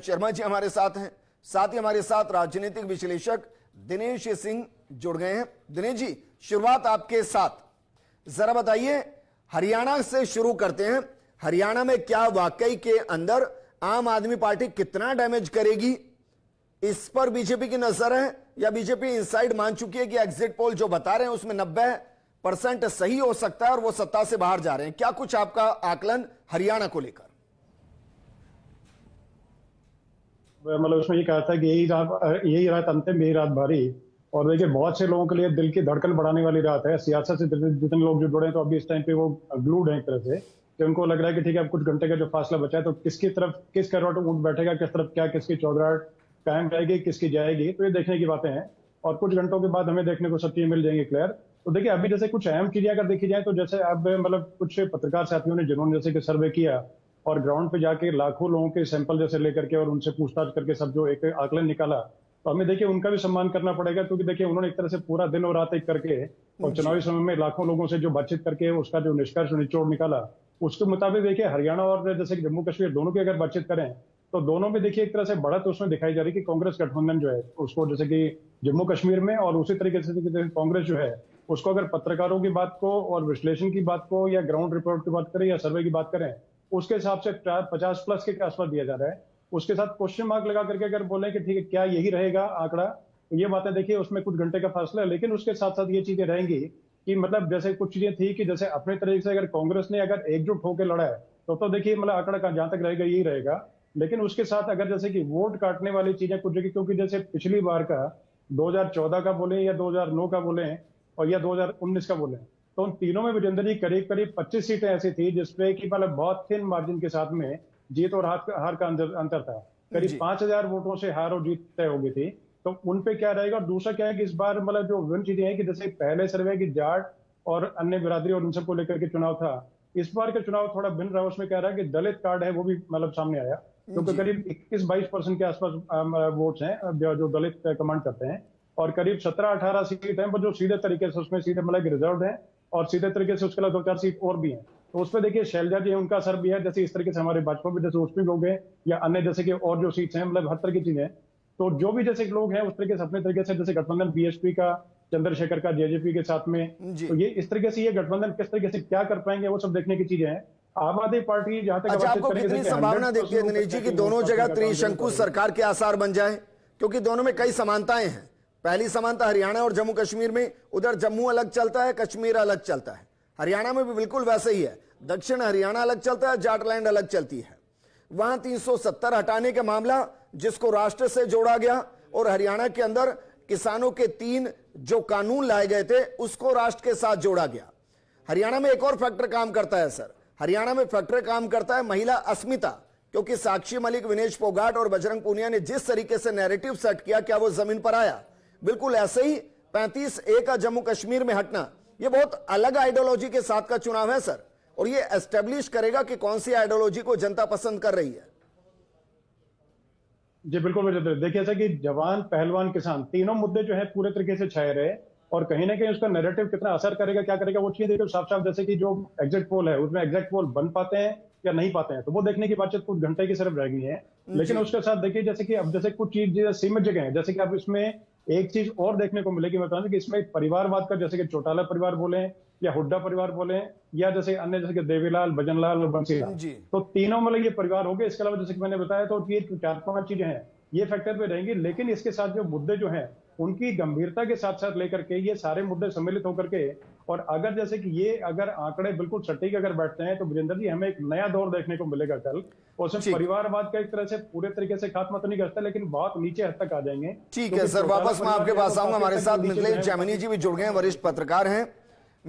शर्मा जी हमारे साथ हैं, साथ ही हमारे साथ राजनीतिक विश्लेषक दिनेश सिंह जुड़ गए हैं। दिनेश जी, शुरुआत आपके साथ, जरा बताइए, हरियाणा से शुरू करते हैं। हरियाणा में क्या वाकई के अंदर आम आदमी पार्टी कितना डैमेज करेगी, इस पर बीजेपी की नजर है, या बीजेपी इनसाइड मान चुकी है कि एग्जिट पोल जो बता रहे हैं उसमें 90% सही हो सकता है और वो सत्ता से बाहर जा रहे हैं? क्या कुछ आपका आकलन हरियाणा को लेकर? मतलब उसमें ये कहा था कि यही रात अंतिम, यही रात भारी। और देखिए, बहुत से लोगों के लिए दिल की धड़कन बढ़ाने वाली रात है। सियासत से जितने लोग जो जुड़े हैं तो अभी इस टाइम पे वो ग्लूड है एक तरह से, कि उनको लग रहा है कि ठीक है, अब कुछ घंटे का जो फासला बचा है तो किसकी तरफ किस करवट उठ बैठेगा, किस तरफ क्या, किसकी चौधराहट कायम रहेगी, किसकी जाएगी, तो ये देखने की बातें हैं। और कुछ घंटों के बाद हमें देखने को सब चीजें मिल जाएंगी क्लियर। तो देखिए, अभी जैसे कुछ अहम चीजें अगर देखी जाए तो जैसे अब मतलब कुछ पत्रकार साथियों ने जिन्होंने जैसे कि सर्वे किया और ग्राउंड पे जाके लाखों लोगों के सैंपल जैसे लेकर के और उनसे पूछताछ करके सब जो एक आकलन निकाला, तो हमें देखिए उनका भी सम्मान करना पड़ेगा, क्योंकि देखिए उन्होंने एक तरह से पूरा दिन और रात एक करके और चुनावी समय में लाखों लोगों से जो बातचीत करके उसका जो निष्कर्ष निचोड़ निकाला, उसके मुताबिक देखिए हरियाणा और जैसे कि जम्मू कश्मीर दोनों की अगर बातचीत करें तो दोनों में देखिए एक तरह से बढ़त उसमें दिखाई जा रही है कि कांग्रेस गठबंधन जो है उसको, जैसे कि जम्मू कश्मीर में, और उसी तरीके से कांग्रेस जो है उसको अगर पत्रकारों की बात को और विश्लेषण की बात को या ग्राउंड रिपोर्ट की बात करें या सर्वे की बात करें, उसके हिसाब से 50+ के आसपास दिया जा रहा है। उसके साथ क्वेश्चन मार्क लगा करके अगर बोले कि ठीक है क्या यही रहेगा आंकड़ा, तो ये बातें देखिए उसमें कुछ घंटे का फासला है। लेकिन उसके साथ साथ ये चीजें रहेंगी कि मतलब जैसे कुछ चीजें थी कि जैसे अपने तरीके से अगर कांग्रेस ने अगर एकजुट होकर लड़ा है तो देखिए मतलब आंकड़ा का जहां तक रहेगा यही रहेगा। लेकिन उसके साथ अगर जैसे कि वोट काटने वाली चीजें कुछ जगह, क्योंकि जैसे पिछली बार का 2014 का बोले या 2009 का बोले और या 2019 का बोले, तो उन तीनों में विजेंद्र जी करीब करीब 25 सीटें ऐसी थी जिसपे कि मतलब बहुत थिन मार्जिन के साथ में जीत और हार का अंतर था। करीब 5000 वोटों से हार और जीत तय हो गई थी। तो उन पे क्या रहेगा। और दूसरा क्या है कि इस बार मतलब जो विभिन्न चीजें हैं कि जैसे पहले सर्वे की जाट और अन्य बिरादरी और उन सबको लेकर के चुनाव था, इस बार का चुनाव थोड़ा भिन्न रहा। उसमें क्या रहा कि दलित कार्ड है वो भी मतलब सामने आया, क्योंकि करीब 21-22% के आसपास वोट्स हैं जो दलित कमांड करते हैं, और करीब 17-18 सीट हैं जो सीधे तरीके से उसमें सीधे मतलब रिजर्व है, और सीधे तरीके से उसके अलावा 2-4 सीट और भी हैं। तो उसमें देखिए शैलजा जी उनका असर भी है, जैसे इस तरीके से हमारे भाजपा में जैसे उसमें लोग हैं या अन्य जैसे कि और जो सीट्स हैं, मतलब हर तरह की चीजें। तो जो भी जैसे लोग हैं उस तरीके से अपने तरीके से, जैसे गठबंधन बीएसपी का, चंद्रशेखर का जेजेपी के साथ में, तो ये इस तरीके से ये गठबंधन किस तरीके से क्या कर पाएंगे वो सब देखने की चीजें हैं। आम आदमी पार्टी जहां तक अच्छा, आपको कितनी संभावना देखती है दिनेश जी कि दोनों जगह त्रिशंकु सरकार के आसार बन जाए? क्योंकि दोनों में कई समानताएं हैं। पहली समानता हरियाणा और जम्मू कश्मीर में, उधर जम्मू अलग चलता है, कश्मीर अलग चलता है। हरियाणा में भी बिल्कुल वैसे ही है, दक्षिण हरियाणा अलग चलता है, जाटलैंड अलग चलती है। वहां 370 हटाने का मामला जिसको राष्ट्र से जोड़ा गया, और हरियाणा के अंदर किसानों के 3 जो कानून लाए गए थे उसको राष्ट्र के साथ जोड़ा गया। हरियाणा में एक और फैक्टर काम करता है सर, हरियाणा में फैक्टर काम करता है महिला अस्मिता, क्योंकि साक्षी मलिक, विनेश फोगाट और बजरंग पूनिया ने जिस तरीके से नैरेटिव सेट किया, क्या वो जमीन पर आया? बिल्कुल ऐसे ही 35A का जम्मू कश्मीर में हटना, ये बहुत अलग आइडियोलॉजी के साथ का चुनाव है सर, और ये एस्टेब्लिश करेगा कि कौन सी आइडियोलॉजी को जनता पसंद कर रही है। जी बिल्कुल, देखिए ऐसा कि जवान, पहलवान, किसान, तीनों मुद्दे जो है पूरे तरीके से छाए रहे, और कहीं ना कहीं उसका नैरेटिव कितना असर करेगा, क्या करेगा, वो चीज देखिए साफ साफ, जैसे कि जो एग्जिट पोल है उसमें एग्जैक्ट पोल बन पाते हैं या नहीं पाते हैं, तो वो देखने की बातचीत कुछ घंटे की सिर्फ रह गई है। लेकिन उसके साथ देखिए जैसे कि अब जैसे कुछ चीज सीमित जगह है, जैसे कि अब इसमें एक चीज और देखने को मिलेगी, मैं बताऊं कि इसमें परिवारवाद का, जैसे कि चौटाला परिवार बोले या हुड्डा परिवार बोले या जैसे अन्य जैसे कि देवीलाल, भजनलाल और बंसीलाल, तो तीनों मतलब ये परिवार हो गए। इसके अलावा जैसे कि मैंने बताया तो ये 4-5 चीजें हैं, ये फैक्टर पे रहेंगी। लेकिन इसके साथ जो मुद्दे जो हैं उनकी गंभीरता के साथ साथ लेकर के ये सारे मुद्दे सम्मिलित होकर के, और अगर जैसे कि ये अगर आंकड़े बिल्कुल सटीक अगर बैठते हैं तो वीरेंद्र जी हमें एक नया दौर देखने को मिलेगा कल। और सिर्फ परिवारवाद का एक तरह से पूरे तरीके से खात्मा तो नहीं करता, लेकिन बहुत नीचे हद तक आ जाएंगे। ठीक है सर, वापस मैं आपके पास आऊंगा। हमारे साथ मिथिलेश जैमिनी जी भी जुड़ गए हैं, वरिष्ठ पत्रकार हैं।